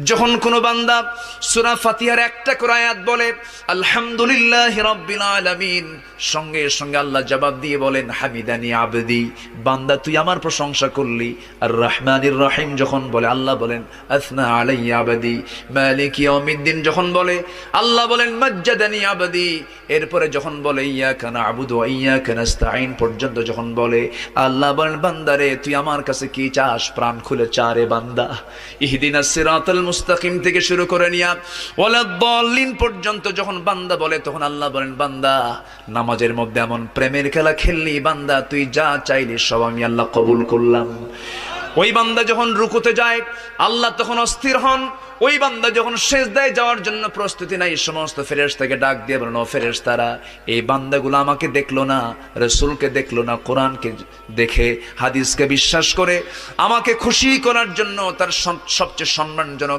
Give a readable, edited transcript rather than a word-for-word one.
যখন কোনো বান্দা সূরা ফাতিহার একটা করে আয়াত বলে আলহামদুলিল্লাহি রাব্বিল আলামিন, সঙ্গে সঙ্গে আল্লাহ জবাব দিয়ে বলেন হামিদানি আবদি, বান্দা তুই আমার প্রশংসা করলি। আর রহমানির রহিম যখন বলে আল্লাহ বলেন আসনা আলাইয়া আবদি। মালিক ইয়াউমিদ্দিন যখন বলে আল্লাহ বলেন মাজ্জাদানি আবদি। এরপরে যখন বলে ইয়াকা না'বুদু ওয়া ইয়াকা নাস্তাঈন পর্যন্ত যখন বলে আল্লাহ বলেন বান্দারে তুই আমার কাছে কি চাস, প্রাণ খুলে চারে বান্দা। ইহদিনাস সিরাতাল মুস্তাকিম থেকে শুরু করে নিয়া ওয়ালাদ-দাল্লিন পর্যন্ত যখন বান্দা বলে তখন আল্লাহ বলেন বান্দা নামাজের মধ্যে এমন প্রেমের খেলা খেললি বান্দা, তুই যা চাইলি সব আমি আল্লাহ কবুল করলাম। ওই বান্দা যখন রুকুতে যায় আল্লাহ তখন অস্থির হন। ওই বান্দা যখন সিজদায় যাওয়ার জন্য প্রস্তুতি নাই, সমস্ত ফেরেশতাকে ডাক দিয়ে বলেন ও ফেরেশতারা, এই বান্দাগুলো আমাকে দেখলো না, রাসূলকে দেখলো না, কোরআনকে দেখে হাদিসকে বিশ্বাস করে আমাকে খুশি করার জন্য তার সবচেয়ে সম্মানজনক